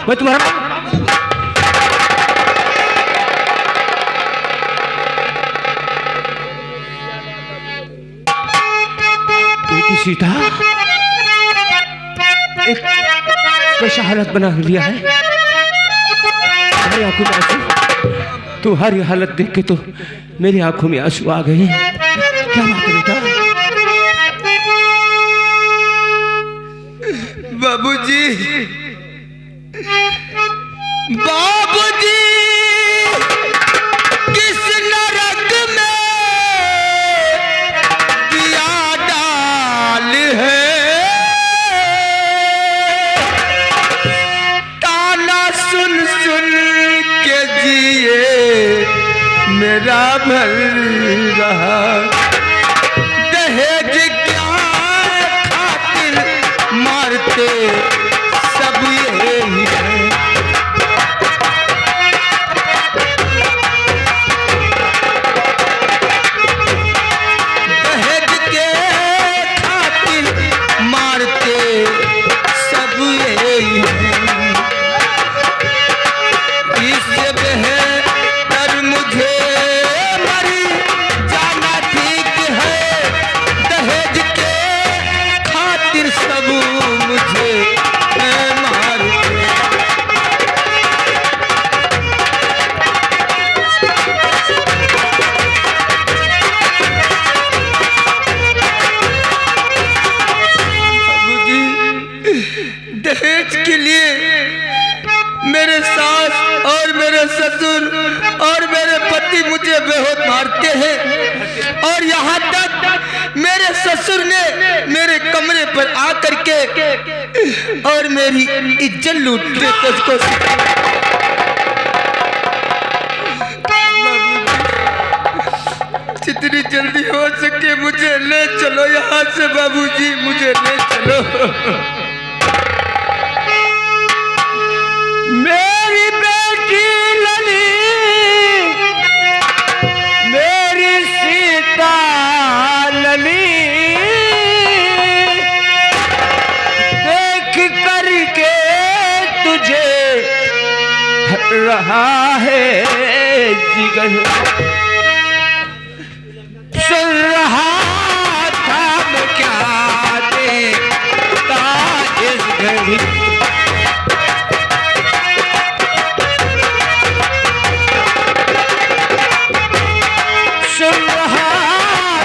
मैं तुम्हारा बेटी सीता एक कैसा हालत बना लिया है। तुम्हारी आंखों में आंसू, तुम्हारी हालत देख के तो मेरी आंखों में आंसू आ गए। क्या बात है बेटा? बाबूजी, बाबूजी किस नरक में दिया डाल है, ताना सुन सुन के जिए मेरा भर रहा। दहेज क्या खातिर मारते सब यही है। दहेज के खातिर मारते सब यही है। इससे बेहतर मुझे मर जाना ठीक है। दहेज के खातिर सब मुझे मारते। बाबूजी, दहेज के लिए मेरे सास और मेरे ससुर और मेरे पति मुझे बेहोश मारते हैं। और यहाँ तक मेरे ससुर ने मेरे कमरे पर आकर के और मेरी इज्जत लूटने को जितनी जल्दी हो सके मुझे ले चलो यहाँ से। बाबूजी मुझे ले चलो। मेरी बेटी लली, मेरी सीता लली, देख करके तुझे रहा है जिगर। सुन रहा था मैं क्या देखता इस घड़ी। सुन रहा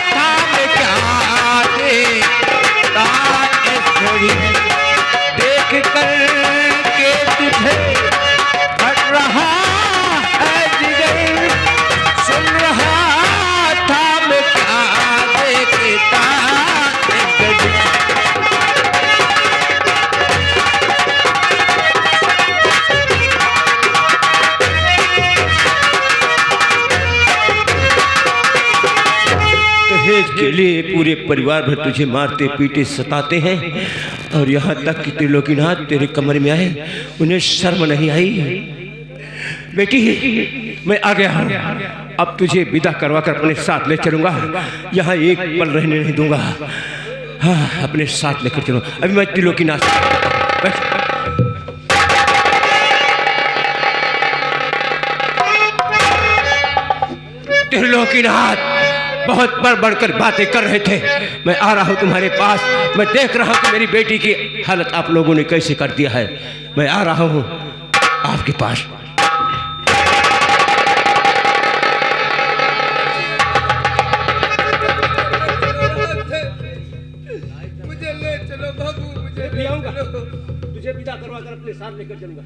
था मैं क्या देखता इस घड़ी। देख कर के तुझे हट रहा है जिगर। सुन रहा था मैं क्या देखता इस घड़ी। दहेज के लिए पूरे परिवार भर तुझे मारते पीटे सताते हैं और यहाँ तक कि त्रिलोकीनाथ तेरे कमरे में आए, उन्हें शर्म नहीं आई। बेटी मैं आ गया हूँ, अब तुझे विदा करवा कर अपने साथ ले चलूंगा। यहाँ एक पल रहने नहीं दूंगा। हाँ, अपने साथ लेकर चलो। अभी मैं त्रिलोकीनाथ त्रिलोकीनाथ बहुत बढ़कर बातें कर रहे थे। मैं आ रहा हूँ तुम्हारे पास। मैं देख रहा हूँ कि मेरी बेटी की हालत आप लोगों ने कैसे कर दिया है। मैं आ रहा हूँ आपके पास। मुझे ले चलो बाबू, मुझे भी आऊंगा, तुझे विदा करवा कर अपने साथ लेकर चलूंगा।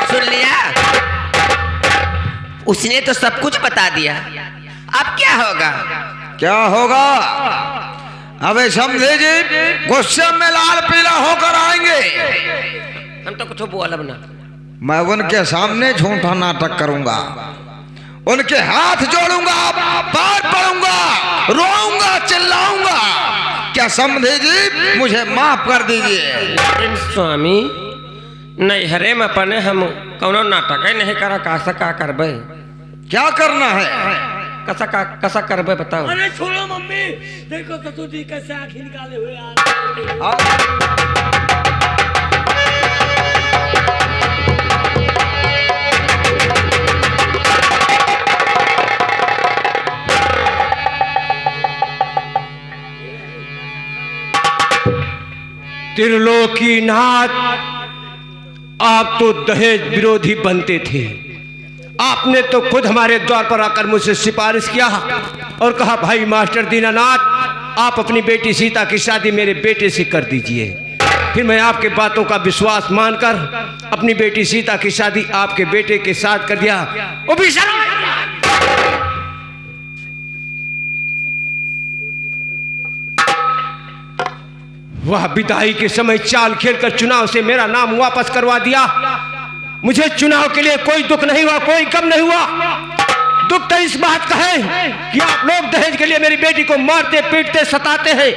सुन लिया, उसने तो सब कुछ बता दिया। अब क्या होगा? क्या होगा? अबे समझे जी, गुस्से में लाल पीला होकर आएंगे। हम तो कुछ बोला बना। मैं उनके सामने झूठा नाटक करूंगा, उनके हाथ जोड़ूंगा, पार पड़ूंगा, रोऊंगा, चिल्लाऊंगा। क्या क्या समझे जी, मुझे माफ कर दीजिए। लेकिन स्वामी नैहरे में अपने हम कौनो नाटक नहीं करा, कैसा का करबे? क्या करना है? कैसा करबे बताओ। अरे छोड़ो मम्मी, देखो ससुर जी कैसे आँखें निकाले हुए यार। त्रिलोकीनाथ, आप तो दहेज विरोधी बनते थे। आपने तो खुद हमारे द्वार पर आकर मुझसे सिफारिश किया और कहा भाई मास्टर दीनानाथ, आप अपनी बेटी सीता की शादी मेरे बेटे से कर दीजिए। फिर मैं आपके बातों का विश्वास मानकर अपनी बेटी सीता की शादी आपके बेटे के साथ कर दिया। वो भी वह विदाई के समय चाल खेलकर चुनाव से मेरा नाम वापस करवा दिया। मुझे चुनाव के लिए कोई दुख नहीं हुआ, कोई गम नहीं हुआ। दुख तो इस बात का है कि आप लोग दहेज के लिए मेरी बेटी को मारते पीटते सताते हैं,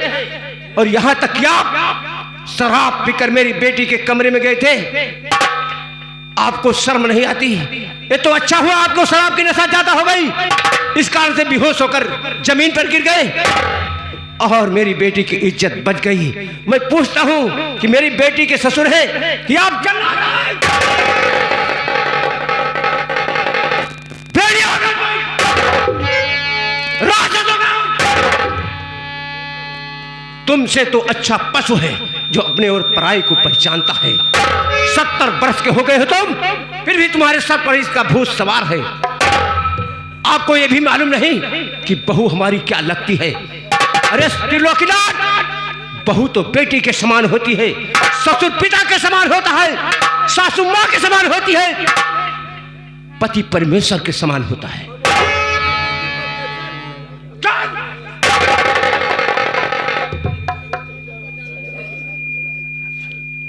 और यहां तक कि आप शराब पीकर मेरी बेटी के कमरे में गए थे। आपको शर्म नहीं आती? ये तो अच्छा हुआ आपको शराब की नशा ज्यादा हो गई, इस कारण से बेहोश होकर जमीन पर गिर गए और मेरी बेटी की इज्जत बच गई। मैं पूछता हूं कि मेरी बेटी के ससुर हैं कि आप तुमसे तो अच्छा पशु है जो अपने और पराई को पहचानता है। 70 वर्ष के हो गए हो तुम, फिर भी तुम्हारे सर पर इसका भूत सवार है। आपको यह भी मालूम नहीं कि बहू हमारी क्या लगती है? अरे त्रिलोकीनाथ, बहू तो बेटी के समान होती है, ससुर पिता के समान होता है, सासू मां के समान होती है, पति परमेश्वर के समान होता है।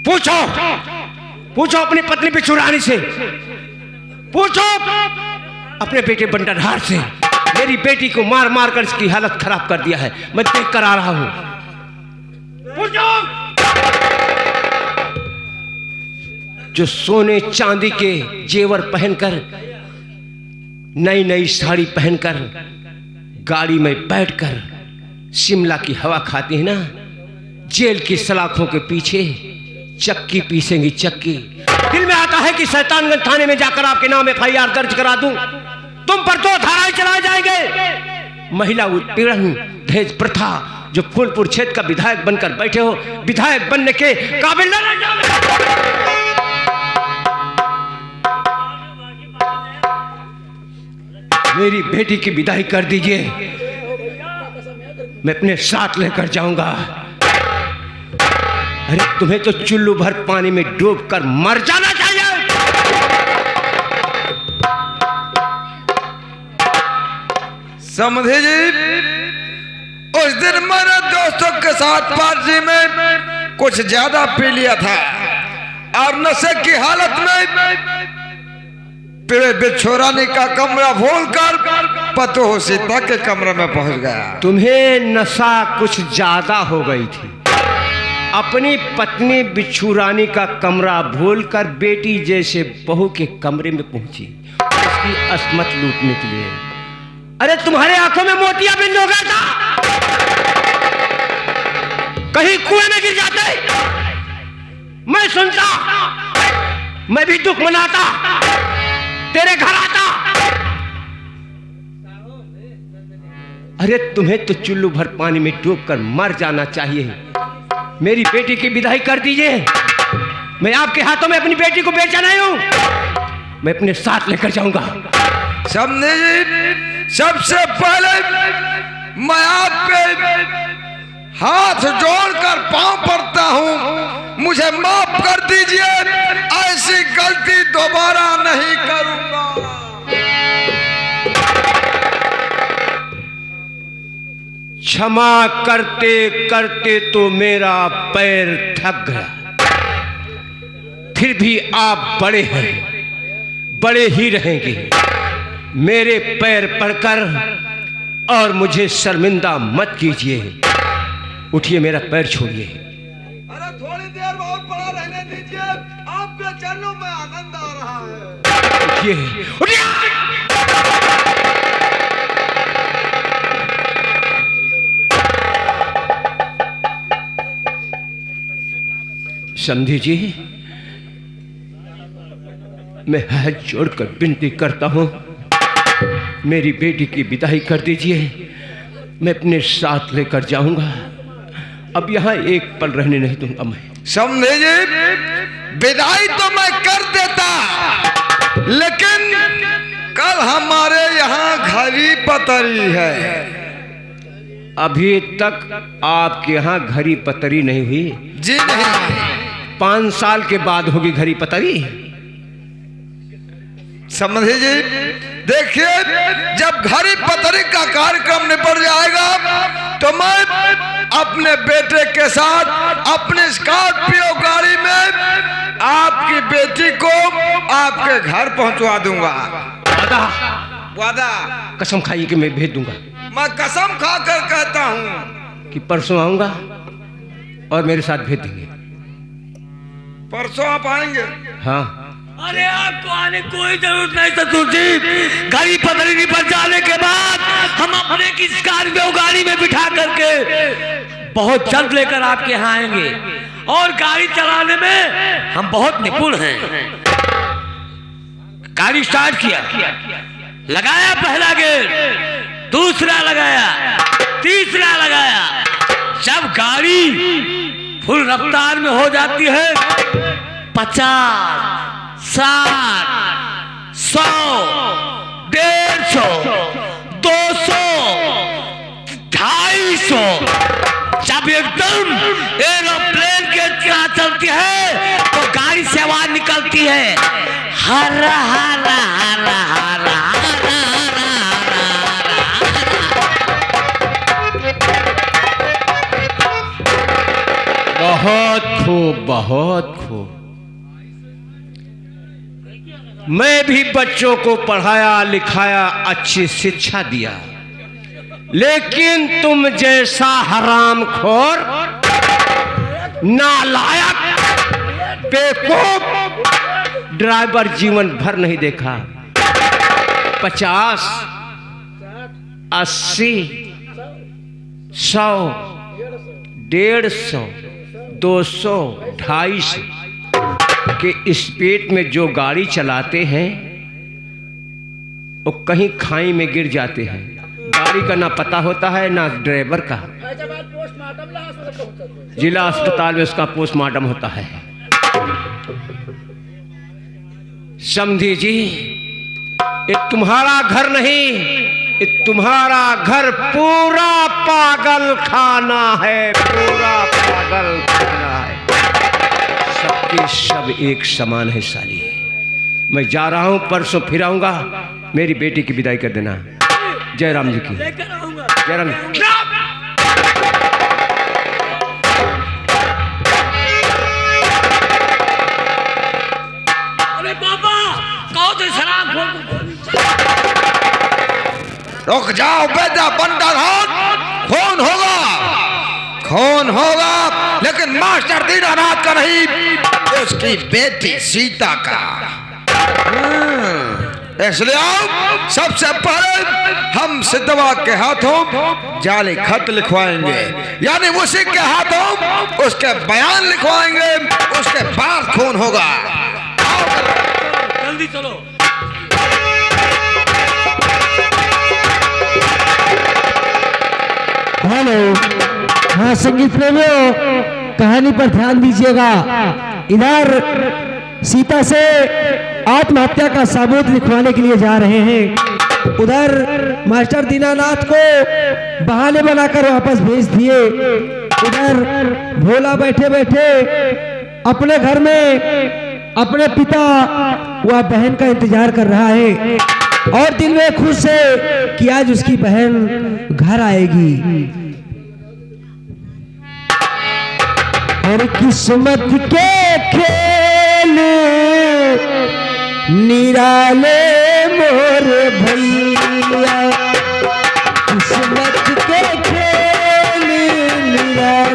पूछो पूछो अपनी पत्नी बिच्छू रानी से, पूछो अपने बेटे बंडरहार से। मेरी बेटी को मार मार कर इसकी हालत खराब कर दिया है, मैं देख कर आ रहा हूं। जो सोने चांदी के जेवर पहनकर, नई नई साड़ी पहनकर, गाड़ी में बैठकर शिमला की हवा खाती है ना, जेल की सलाखों के पीछे चक्की पीसेंगी चक्की। दिल में आता है कि शैतानगंज थाने में जाकर आपके नाम FIR दर्ज करा दूं, तुम पर 2 धाराएं चलाए जाएंगे। महिला उत्पीड़न, दहेज प्रथा, जो फूलपुर क्षेत्र का विधायक बनकर बैठे हो, विधायक बनने के काबिल न मेरी बेटी की विदाई कर दीजिए, मैं अपने साथ लेकर जाऊंगा। अरे तुम्हें तो चुल्लू भर पानी में डूबकर मर जाना चाहिए। समझे जी, उस दिन मैंने दोस्तों के साथ पार्टी में कुछ ज्यादा पी लिया था और नशे की हालत में पीड़े बिछोरानी का कमरा भूलकर पतो सीता के कमरे में पहुंच गया। तुम्हें नशा कुछ ज्यादा हो गई थी। अपनी पत्नी बिच्छू रानी का कमरा भूलकर बेटी जैसे बहू के कमरे में पहुंची उसकी अस्मत लूटने के लिए। अरे तुम्हारे आंखों में मोतियाबिंद हो गया था, कहीं कुएं में गिर जाते, मैं सुनता, मैं भी दुख मनाता, तेरे घर आता। अरे तुम्हें तो चुल्लू भर पानी में डूबकर मर जाना चाहिए। मेरी बेटी की विदाई कर दीजिए, मैं आपके हाथों में अपनी बेटी को बेचा नहीं हूं, मैं अपने साथ लेकर जाऊंगा। समझे जी, सबसे पहले मैं आप पे हाथ जोड़कर पांव पड़ता हूं, मुझे माफ कर दीजिए, ऐसी गलती दोबारा नहीं करूंगा। क्षमा करते करते तो मेरा पैर थक गया, फिर भी आप बड़े हैं, बड़े ही रहेंगे। मेरे पैर पड़कर और मुझे शर्मिंदा मत कीजिए। उठिए, मेरा पैर छोड़िए। अरे थोड़ी देर बहुत पड़ा रहने दीजिए, आपके चरणों में आनंद आ रहा है। उठिए, उठिए। समधी जी, मैं हाथ जोड़कर विनती करता हूं, मेरी बेटी की विदाई कर दीजिए। मैं अपने साथ लेकर जाऊंगा, अब यहाँ एक पल रहने नहीं दूंगा मैं। समझे जी, विदाई तो मैं कर देता, लेकिन कल हमारे यहाँ घड़ी पतरी है। अभी तक आपके यहाँ घड़ी पतरी नहीं हुई? जी नहीं। 5 साल के बाद होगी घड़ी पतरी। समझे जी, देखिए जब घड़ी पतरी का कार्यक्रम निपट जाएगा तो मैं अपने बेटे के साथ अपने स्कॉर्पियो गाड़ी में आपकी बेटी को आपके घर पहुंचवा दूंगा। वादा? वादा? कसम खाइए कि मैं भेज दूंगा। मैं कसम खाकर कहता हूं कि परसों आऊंगा और मेरे साथ भेज देंगे। परसों आप आएंगे? हाँ। अरे आपको आने कोई जरूरत नहीं ससुर जी। घड़ी पतरी निपट जाने के बाद हम अपने की स्कॉर्पियो गाड़ी में बिठा करके बहुत जल्द लेकर आपके यहाँ आएंगे, और गाड़ी चलाने में हम बहुत निपुण हैं। गाड़ी स्टार्ट किया, लगाया पहला गेयर, दूसरा लगाया, तीसरा लगाया। जब गाड़ी फुल रफ्तार में हो जाती है, 50, 60, 100, 150, 200, 250, जब एकदम एरोप्लेन के तरह चलती है तो गाड़ी से आवाज निकलती है, हरा हरा हरा हरा बहुत खूब, बहुत खूब। मैं भी बच्चों को पढ़ाया लिखाया, अच्छी शिक्षा दिया, लेकिन तुम जैसा हरामखोर, नालायक, बेवकूफ ड्राइवर जीवन भर नहीं देखा। 50, 80, 100, 150, 200, 250 के स्पीड में जो गाड़ी चलाते हैं वो कहीं खाई में गिर जाते हैं। गाड़ी का ना पता होता है ना ड्राइवर का। जिला अस्पताल में उसका पोस्टमार्टम होता है। समझी जी, ये तुम्हारा घर नहीं, ये तुम्हारा घर पूरा पागल खाना है, पूरा पागल खाना है। सबके सब एक समान है साली। मैं जा रहा हूं, परसों फिर आऊंगा, मेरी बेटी की विदाई कर देना। जय राम जी की। जय राम। अरे बाबा, कहो तो शराब रुक जाओ बेटा बंदरहाट, खून होगा, खून होगा, लेकिन मास्टर दीनानाथ का नहीं, उसकी बेटी सीता का। इसलिए आओ, सबसे पहले हम सिद्धवा के हाथों जाली खत लिखवाएंगे, यानी उसी के हाथों उसके बयान लिखवाएंगे, उसके बाद खून होगा। जल्दी चलो। हेलो, हाँ संगीत प्रेमियों, कहानी पर ध्यान दीजिएगा। इधर सीता से आत्महत्या का सबूत लिखवाने के लिए जा रहे हैं, उधर मास्टर दीनानाथ को बहाने बनाकर वापस भेज दिए। उधर भोला बैठे बैठे अपने घर में अपने पिता व बहन का इंतजार कर रहा है, और दिल में खुश है कि आज उसकी बहन घर आएगी। और किस्मत के खेल निराले मोर भैया, किस्मत के खेल निराले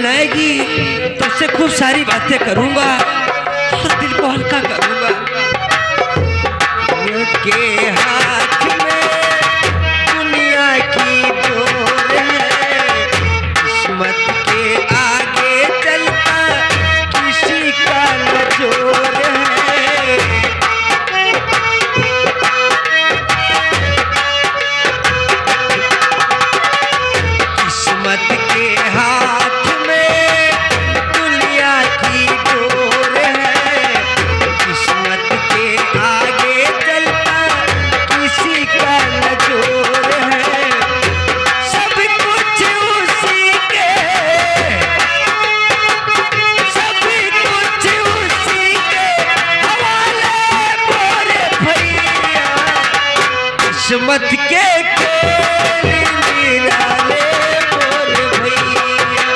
मनाएगी तो उससे खूब सारी बातें करूंगा और दिल को हल्का करूंगा। के हाथ में दुनिया की डोर है, किस्मत के आगे चलता किसी का न जोर है। किस्मत के हाथ में दुनिया की डोर है, किस्मत के आगे चलता किसी का न जोर है। सब कुछ उसी के, सब कुछ उसी के हवाले मोरे भैया। किस्मत के खेल निराले मोरे भैया,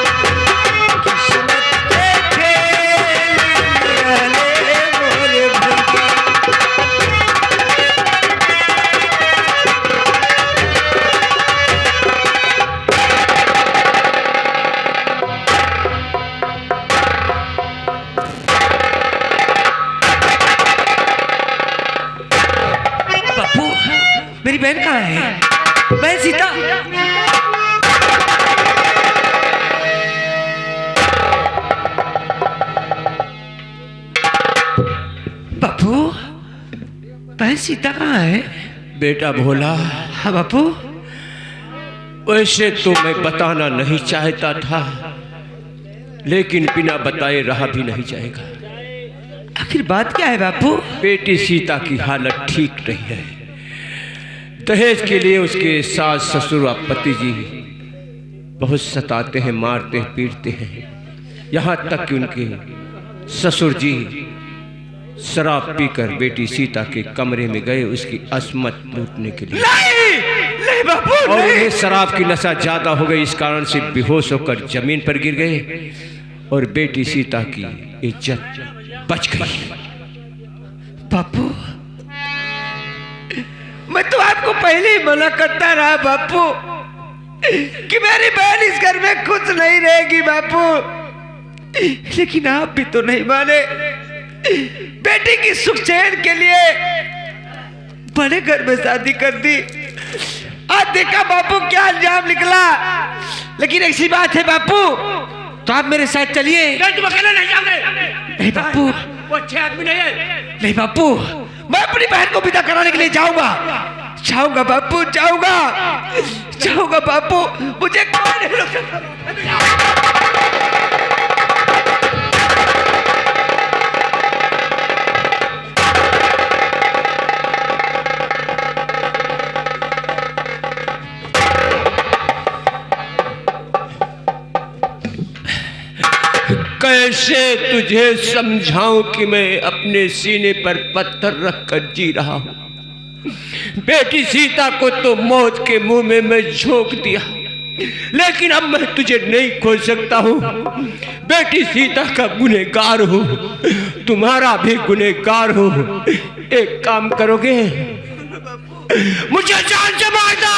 किस्मत के खेल निराले मोरे भैया। पप्पू, मेरी बहन कहाँ है? बहन सीता। पप्पू, बहन सीता कहाँ है? बेटा भोला, हाँ बापू। वैसे तो मैं बताना नहीं चाहता था, लेकिन बिना बताए रहा भी नहीं जाएगा। आखिर बात क्या है बापू? बेटी सीता की हालत ठीक नहीं है। दहेज के लिए उसके सास ससुर और पति जी बहुत सताते हैं, मारते हैं, पीटते हैं। यहाँ तक कि उनके ससुर जी शराब पीकर बेटी सीता के कमरे में गए उसकी असमत लूटने के लिए। नहीं बापू, और उन्हें शराब की नशा ज्यादा हो गई, इस कारण से बेहोश होकर जमीन पर गिर गए और बेटी सीता की इज्जत बच गई। बापू, मैं तो आपको पहले ही मना करता रहा बापू कि मेरी बहन इस घर में खुश नहीं रहेगी बापू, लेकिन आप भी तो नहीं माने। बेटी की सुख चैन के लिए बड़े घर में शादी कर दी। आज देखा बापू क्या अंजाम निकला। लेकिन ऐसी बात है बापू, तो आप मेरे साथ चलिए। तुम अकेले नहीं जाओगे? नहीं बापू, वो अच्छे आदमी नहीं है। नहीं बापू, मैं अपनी बहन को विदा कराने के लिए जाऊंगा। जाऊंगा बापू, जाऊंगा, जाऊंगा बापू। मुझे कोई नहीं रोक सकता। कैसे तुझे समझाऊं कि मैं अपने सीने पर पत्थर रखकर जी रहा हूं। बेटी सीता को तो मौत के मुंह में मैं झोंक दिया, लेकिन अब मैं तुझे नहीं खोज सकता हूं। बेटी सीता का गुनहगार हूं, तुम्हारा भी गुनहगार हूं। एक काम करोगे, मुझे जान से मार दो,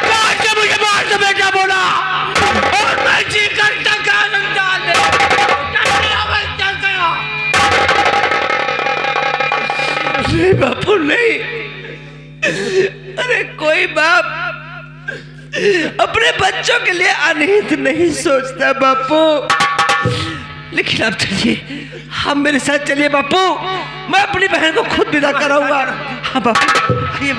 जान से मुझे मार दो बेटा बोला, और मैं जी करता नहीं बापू, नहीं। अरे कोई बाप अपने बच्चों के लिए अनहित नहीं सोचता बापू। लेकिन आप चलिए, हम मेरे साथ चलिए बापू। मैं अपनी बहन को खुद विदा कराऊंगा। हाँ बापू, आइए।